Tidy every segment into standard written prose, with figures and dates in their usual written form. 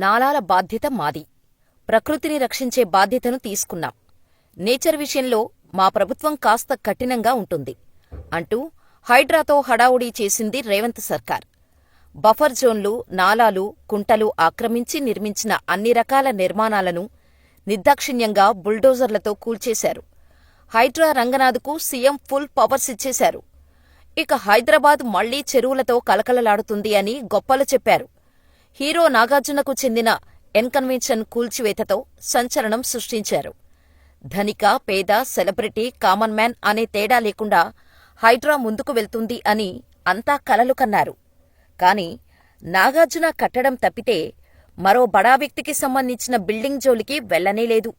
నాలాల బాధ్యత మాది. ప్రకృతిని రక్షించే బాధ్యతను తీసుకున్నాం. నేచర్ విషయంలో మా ప్రభుత్వం కాస్త కఠినంగా ఉంటుంది అంటూ హైడ్రాతో హడావుడీ చేసింది రేవంత్ సర్కార్. బఫర్ జోన్లు, నాలాలు, కుంటలు ఆక్రమించి నిర్మించిన అన్ని రకాల నిర్మాణాలను నిర్దాక్షిణ్యంగా బుల్డోజర్లతో కూల్చేశారు. హైడ్రా రంగనాథ్కు సీఎం ఫుల్ పవర్స్ ఇచ్చేశారు. ఇక హైదరాబాద్ మళ్లీ చెరువులతో కలకలలాడుతుంది అని గొప్పలు చెప్పారు. హీరో నాగార్జునకు చెందిన ఎన్కన్వెన్షన్ కూల్చివేతతో సంచలనం సృష్టించారు. ధనిక, పేద, సెలబ్రిటీ, కామన్ మ్యాన్ అనే తేడా లేకుండా హైడ్రా ముందుకు వెళ్తుంది అని అంతా కలలు కన్నారు. కాని నాగార్జున కట్టడం తప్పితే మరో బడా వ్యక్తికి సంబంధించిన బిల్డింగ్ జోలికి వెళ్లనేలేదు.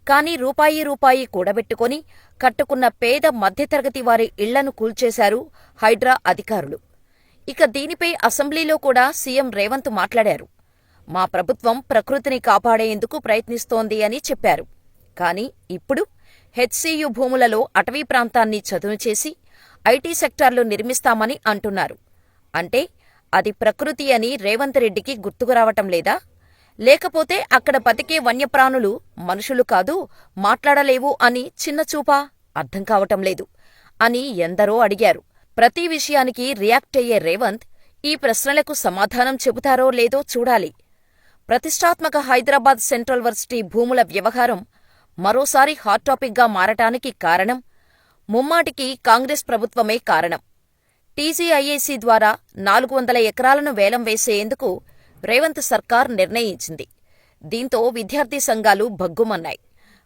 కాని రూపాయి కూడబెట్టుకుని కట్టుకున్న పేద మధ్యతరగతి వారి ఇళ్లను కూల్చేశారు హైడ్రా అధికారులు. ఇక దీనిపై అసెంబ్లీలో కూడా సీఎం రేవంత్ మాట్లాడారు. మా ప్రభుత్వం ప్రకృతిని కాపాడేందుకు ప్రయత్నిస్తోంది అని చెప్పారు. కాని ఇప్పుడు హెచ్సీయూ భూములలో అటవీ ప్రాంతాన్ని చదును చేసి ఐటీ సెక్టార్లు నిర్మిస్తామని అంటున్నారు. అంటే అది ప్రకృతి అని రేవంత్ రెడ్డికి గుర్తుకురావటం లేదా? లేకపోతే అక్కడ బతికే వన్యప్రాణులు మనుషులు కాదు, మాట్లాడలేవు అని చిన్నచూపా? అర్థం కావటం లేదు అని ఎందరో అడిగారు. ప్రతి విషయానికి రియాక్ట్ అయ్యే రేవంత్ ఈ ప్రశ్నలకు సమాధానం చెబుతారో లేదో చూడాలి. ప్రతిష్టాత్మక హైదరాబాద్ సెంట్రల్ వర్సిటీ భూముల వ్యవహారం మరోసారి హాట్ టాపిక్గా మారటానికి కారణం ముమ్మాటికి కాంగ్రెస్ ప్రభుత్వమే కారణం. టీజీఐఏసీ ద్వారా 400 ఎకరాలను వేలం వేసేందుకు రేవంత్ సర్కార్ నిర్ణయించింది. దీంతో విద్యార్థి సంఘాలు భగ్గుమన్నాయి.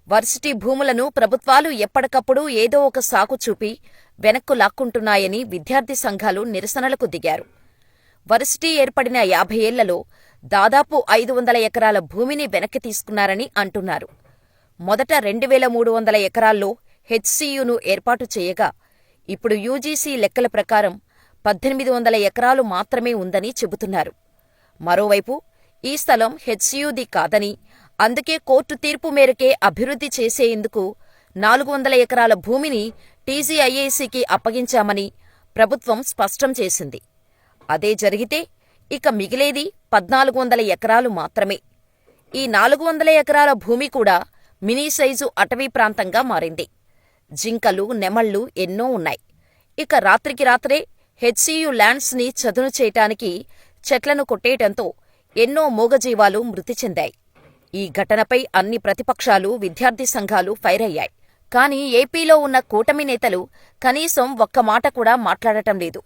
వర్సిటీ భూములను ప్రభుత్వాలు ఎప్పటికప్పుడు ఏదో ఒక సాకు చూపి వెనక్కు లాక్కుంటున్నాయని విద్యార్థి సంఘాలు నిరసనలకు దిగారు. వర్సిటీ ఏర్పడిన 50 ఏళ్లలో దాదాపు 500 ఎకరాల భూమిని వెనక్కి తీసుకున్నారని అంటున్నారు. మొదట 2300 ఎకరాల్లో హెచ్సీయూను ఏర్పాటు చేయగా ఇప్పుడు యూజీసీ లెక్కల ప్రకారం 1800 ఎకరాలు మాత్రమే ఉందని చెబుతున్నారు. మరోవైపు ఈ స్థలం హెచ్సీయూది కాదని, అందుకే కోర్టు తీర్పు మేరకే అభివృద్ధి చేసేందుకు 400 ఎకరాల భూమిని టీజీఐఏసీకి అప్పగించామని ప్రభుత్వం స్పష్టం చేసింది. అదే జరిగితే ఇక మిగిలేది 1400 ఎకరాలు మాత్రమే. ఈ 400 ఎకరాల భూమి కూడా మినీ సైజు అటవీ ప్రాంతంగా మారింది. జింకలు, నెమళ్లు ఎన్నో ఉన్నాయి. ఇక రాత్రికి రాత్రే హెచ్సీయూ ల్యాండ్స్ని చదును చేయటానికి చెట్లను కొట్టేయటంతో ఎన్నో మూగజీవాలు మృతి చెందాయి. ఈ ఘటనపై అన్ని ప్రతిపక్షాలు, విద్యార్థి సంఘాలు ఫైర్ అయ్యాయి. కాని ఏపీలో ఉన్న కూటమి నేతలు కనీసం ఒక్క మాట కూడా మాట్లాడటం లేదు.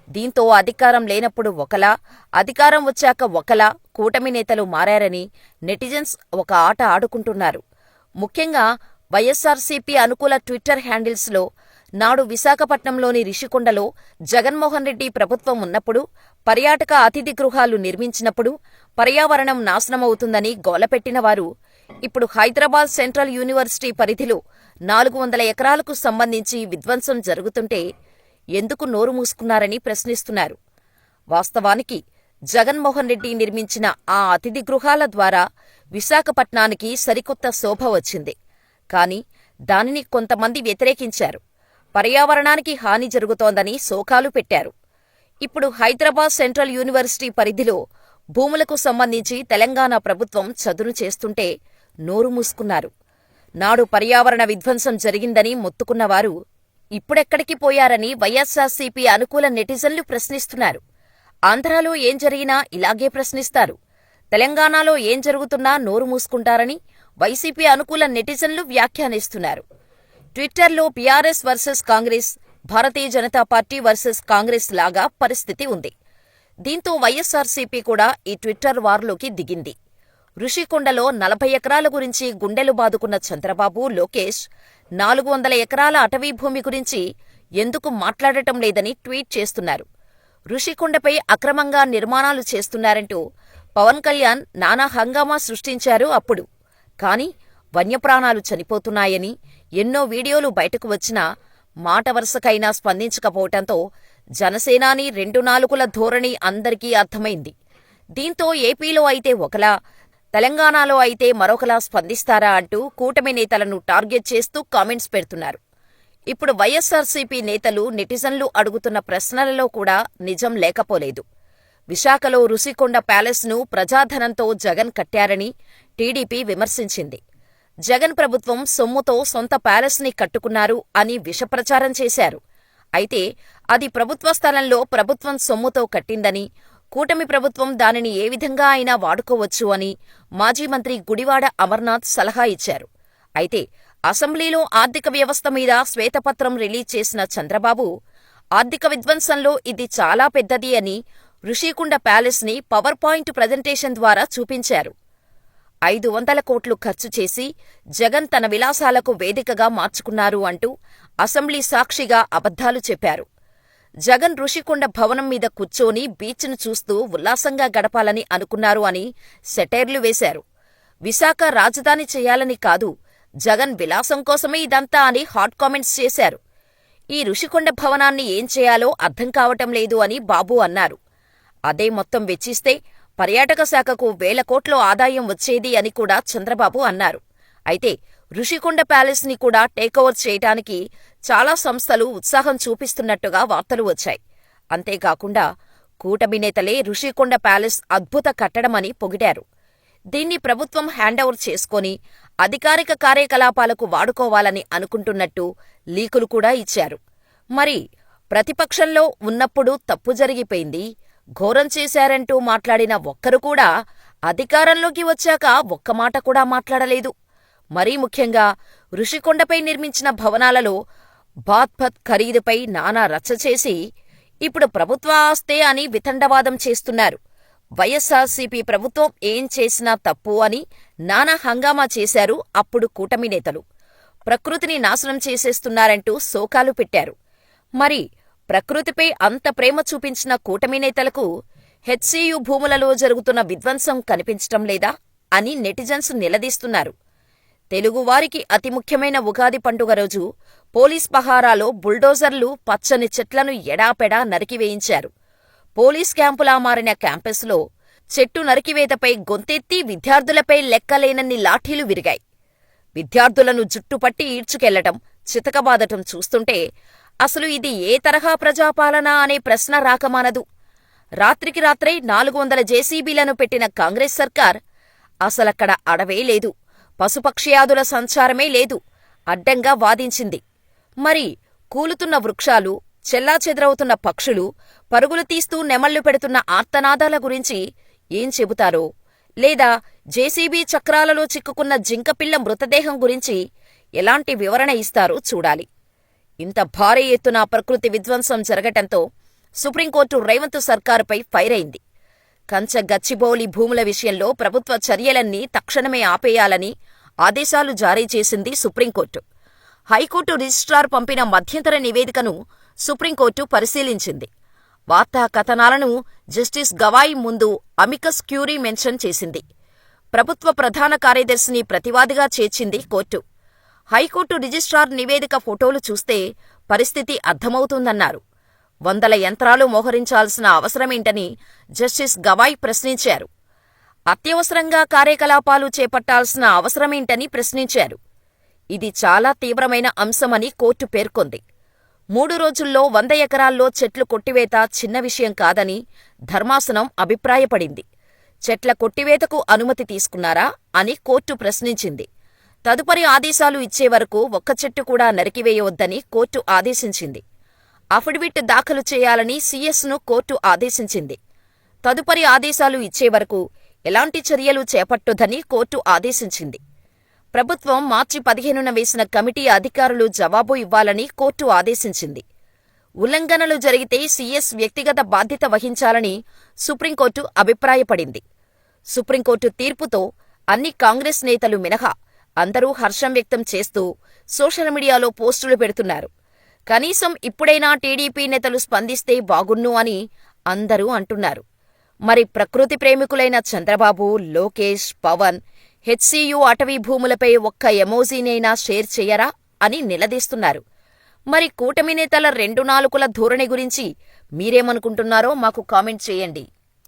దీంతో అధికారం లేనప్పుడు ఒకలా, అధికారం వచ్చాక ఒకలా కూటమి నేతలు మారారని నెటిజన్స్ ఒక ఆట ఆడుకుంటున్నారు. ముఖ్యంగా వైఎస్సార్సీపీ అనుకూల ట్విట్టర్ హ్యాండిల్స్లో నాడు విశాఖపట్నంలోని రిషికొండలో జగన్మోహన్ రెడ్డి ప్రభుత్వం ఉన్నప్పుడు, పర్యాటక అతిథి గృహాలు నిర్మించినప్పుడు పర్యావరణం నాశనమవుతుందని గోలపెట్టినవారు ఇప్పుడు హైదరాబాద్ సెంట్రల్ యూనివర్సిటీ పరిధిలో 400 ఎకరాలకు సంబంధించి విధ్వంసం జరుగుతుంటే ఎందుకు నోరు మూసుకున్నారని ప్రశ్నిస్తున్నారు. వాస్తవానికి జగన్మోహన్ రెడ్డి నిర్మించిన ఆ అతిథి గృహాల ద్వారా విశాఖపట్నానికి సరికొత్త శోభ వచ్చింది. కాని దానిని కొంతమంది వ్యతిరేకించారు. పర్యావరణానికి హాని జరుగుతోందని శోకాలు పెట్టారు. ఇప్పుడు హైదరాబాద్ సెంట్రల్ యూనివర్సిటీ పరిధిలో భూములకు సంబంధించి తెలంగాణ ప్రభుత్వం చదును చేస్తుంటే నోరు మూసుకున్నారు. నాడు పర్యావరణ విధ్వంసం జరిగిందని మొత్తుకున్నవారు ఇప్పుడెక్కడికి పోయారని వైఎస్సార్సీపీ అనుకూల నెటిజన్లు ప్రశ్నిస్తున్నారు. ఆంధ్రాలో ఏం జరిగినా ఇలాగే ప్రశ్నిస్తారు. తెలంగాణలో ఏం జరుగుతున్నా నోరు మూసుకుంటారని వైసీపీ అనుకూల నెటిజన్లు వ్యాఖ్యానిస్తున్నారు. ట్విట్టర్లో BRS versus Congress, Bharatiya Janata party versus Congress లాగా పరిస్థితి ఉంది. దీంతో వైఎస్సార్సీపీ కూడా ఈ ట్విట్టర్ వార్లోకి దిగింది. ఋషికొండలో 40 ఎకరాల గురించి గుండెలు బాదుకున్న చంద్రబాబు, లోకేష్ 400 ఎకరాల అటవీ భూమి గురించి ఎందుకు మాట్లాడటం లేదని ట్వీట్ చేస్తున్నారు. ఋషికొండపై అక్రమంగా నిర్మాణాలు చేస్తున్నారంటూ పవన్ కళ్యాణ్ నానా హంగామా సృష్టించారు అప్పుడు. కాని వన్యప్రాణాలు చనిపోతున్నాయని ఎన్నో వీడియోలు బయటకు వచ్చినా మాట వరుసకైనా స్పందించకపోవటంతో జనసేనాని 2 నాలుకల ధోరణి అందరికీ అర్థమైంది. దీంతో ఏపీలో అయితే ఒకలా, తెలంగాణలో అయితే మరొకలా స్పందిస్తారా అంటూ కూటమి నేతలను టార్గెట్ చేస్తూ కామెంట్స్ పెడుతున్నారు. ఇప్పుడు వైఎస్సార్సీపీ నేతలు, నెటిజన్లు అడుగుతున్న ప్రశ్నలలో కూడా నిజం లేకపోలేదు. విశాఖలో రుషికొండ ప్యాలెస్ను ప్రజాధనంతో జగన్ కట్టారని టీడీపీ విమర్శించింది. జగన్ ప్రభుత్వం సొమ్ముతో సొంత ప్యాలెస్ని కట్టుకున్నారు అని విషప్రచారం చేశారు. అయితే అది ప్రభుత్వ స్థలంలో ప్రభుత్వం సొమ్ముతో కట్టిందని, కూటమి ప్రభుత్వం దానిని ఏ విధంగా అయినా వాడుకోవచ్చు అని మాజీ మంత్రి గుడివాడ అమర్నాథ్ సలహా ఇచ్చారు. అయితే అసెంబ్లీలో ఆర్థిక వ్యవస్థ మీద శ్వేతపత్రం రిలీజ్ చేసిన చంద్రబాబు, ఆర్థిక విధ్వంసంలో ఇది చాలా పెద్దది అని రుషికొండ ప్యాలెస్ని పవర్ పాయింట్ ప్రజెంటేషన్ ద్వారా చూపించారు. 500 కోట్లు ఖర్చు చేసి జగన్ తన విలాసాలకు వేదికగా మార్చుకున్నారు అంటూ అసెంబ్లీ సాక్షిగా అబద్ధాలు చెప్పారు. జగన్ రుషికొండ భవనం మీద కూర్చొని బీచ్ను చూస్తూ ఉల్లాసంగా గడపాలని అనుకున్నారు అని సెటైర్లు వేశారు. విశాఖ రాజధాని చేయాలని కాదు, జగన్ విలాసం కోసమే ఇదంతా అని హాట్ కామెంట్స్ చేశారు. ఈ రుషికొండ భవనాన్ని ఏం చేయాలో అర్థం కావటం లేదు అని బాబు అన్నారు. అదే మొత్తం వెచ్చిస్తే పర్యాటక శాఖకు 1000 కోట్ల ఆదాయం వచ్చేది అని కూడా చంద్రబాబు అన్నారు. అయితే రుషికొండ ప్యాలెస్ని కూడా టేకోవర్ చేయటానికి చాలా సంస్థలు ఉత్సాహం చూపిస్తున్నట్టుగా వార్తలు వచ్చాయి. అంతేకాకుండా కూటమి నేతలే రుషికొండ ప్యాలెస్ అద్భుత కట్టడమని పొగిడారు. దీన్ని ప్రభుత్వం హ్యాండోవర్ చేసుకొని అధికారిక కార్యకలాపాలకు వాడుకోవాలని అనుకుంటున్నట్టు లీకులు కూడా ఇచ్చారు. మరి ప్రతిపక్షంలో ఉన్నప్పుడు తప్పు జరిగిపోయింది, ఘోరం చేశారంటూ మాట్లాడిన ఒక్కరు కూడా అధికారంలోకి వచ్చాక ఒక్క మాట కూడా మాట్లాడలేదు. మరీ ముఖ్యంగా రుషికొండపై నిర్మించిన భవనాలలో బాత్పత్ ఖరీదుపై నానా రచ్చ చేసి ఇప్పుడు ప్రభుత్వ ఆస్తే అని వితండవాదం చేస్తున్నారు. వైఎస్సార్సీపీ ప్రభుత్వం ఏం చేసినా తప్పు అని నానా హంగామా చేశారు అప్పుడు కూటమి నేతలు. ప్రకృతిని నాశనం చేసేస్తున్నారంటూ శోకాలు పెట్టారు. మరి ప్రకృతిపై అంత ప్రేమ చూపించిన కూటమి నేతలకు హెచ్సీయూ భూములలో జరుగుతున్న విధ్వంసం కనిపించటం లేదా అని నెటిజన్స్ నిలదీస్తున్నారు. తెలుగువారికి అతి ముఖ్యమైన ఉగాది పండుగ రోజు పోలీస్ పహారాలో బుల్డోజర్లు పచ్చని చెట్లను ఎడాపెడా నరికివేయించారు. పోలీస్ క్యాంపులా మారిన క్యాంపస్లో చెట్టు నరికివేతపై గొంతెత్తి విద్యార్థులపై లెక్కలేనన్ని లాఠీలు విరిగాయి. విద్యార్థులను జుట్టుపట్టి ఈడ్చుకెళ్లటం, చితకబాదటం చూస్తుంటే అసలు ఇది ఏ తరహా ప్రజాపాలన అనే ప్రశ్న రాకమానదు. రాత్రికి రాత్రే 400 జేసీబీలను పెట్టిన కాంగ్రెస్ సర్కార్ అసలక్కడ అడవే లేదు, పశుపక్ష్యాదుల సంచారమే లేదు అడ్డంగా వాదించింది. మరి కూలుతున్న వృక్షాలు, చెల్లాచెదరవుతున్న పక్షులు, పరుగులు తీస్తూ నెమళ్లు పెడుతున్న ఆర్తనాదాల గురించి ఏం చెబుతారో, లేదా జేసీబీ చక్రాలలో చిక్కుకున్న జింకపిల్ల మృతదేహం గురించి ఎలాంటి వివరణ ఇస్తారో చూడాలి. ఇంత భారీ ఎత్తున ప్రకృతి విధ్వంసం జరగటంతో సుప్రీంకోర్టు రేవంత్ సర్కారుపై ఫైర్ అయింది. కంచ గచ్చిబౌలి భూముల విషయంలో ప్రభుత్వ చర్యలన్నీ తక్షణమే ఆపేయాలని ఆదేశాలు జారీ చేసింది సుప్రీంకోర్టు. హైకోర్టు రిజిస్ట్రార్ పంపిన మధ్యంతర నివేదికను సుప్రీంకోర్టు పరిశీలించింది. వార్తా కథనాలను జస్టిస్ గవాయ్ ముందు అమికస్ క్యూరీ మెన్షన్ చేసింది. ప్రభుత్వ ప్రధాన కార్యదర్శిని ప్రతివాదిగా చేర్చింది కోర్టు. హైకోర్టు రిజిస్ట్రార్ నివేదిక ఫోటోలు చూస్తే పరిస్థితి అర్థమవుతుందన్నారు. 100 యంత్రాలు మోహరించాల్సిన అవసరమేంటని జస్టిస్ గవాయ్ ప్రశ్నించారు. అత్యవసరంగా కార్యకలాపాలు చేపట్టాల్సిన అవసరమేంటని ప్రశ్నించారు. ఇది చాలా తీవ్రమైన అంశమని కోర్టు పేర్కొంది. 3 రోజుల్లో 100 ఎకరాల్లో చెట్లు కొట్టివేత చిన్న విషయం కాదని ధర్మాసనం అభిప్రాయపడింది. చెట్ల కొట్టివేతకు అనుమతి తీసుకున్నారా అని కోర్టు ప్రశ్నించింది. తదుపరి ఆదేశాలు ఇచ్చే వరకు ఒక్క చెట్టు కూడా నరికివేయవద్దని కోర్టు ఆదేశించింది. అఫిడవిట్ దాఖలు చేయాలని సీఎస్ను కోర్టు ఆదేశించింది. తదుపరి ఆదేశాలు ఇచ్చే వరకు ఎలాంటి చర్యలు చేపట్టొద్దని కోర్టు ఆదేశించింది. ప్రభుత్వం మార్చి 15న వేసిన కమిటీ అధికారులు జవాబు ఇవ్వాలని కోర్టు ఆదేశించింది. ఉల్లంఘనలు జరిగితే సీఎస్ వ్యక్తిగత బాధ్యత వహించాలని సుప్రీంకోర్టు అభిప్రాయపడింది. సుప్రీంకోర్టు తీర్పుతో అన్ని కాంగ్రెస్ నేతలు మినహా అందరూ హర్షం వ్యక్తం చేస్తూ సోషల్ మీడియాలో పోస్టులు పెడుతున్నారు. కనీసం ఇప్పుడైనా టీడీపీ నేతలు స్పందిస్తే బాగున్ను అని అందరూ అంటున్నారు. మరి ప్రకృతి ప్రేమికులైన చంద్రబాబు, లోకేష్, పవన్ హెచ్సీయూ అటవీ భూములపై ఒక్క ఎమోజీనైనా షేర్ చెయ్యరా అని నిలదీస్తున్నారు. మరి కూటమి నేతల 2 నాలుకల ధోరణి గురించి మీరేమనుకుంటున్నారో మాకు కామెంట్ చేయండి.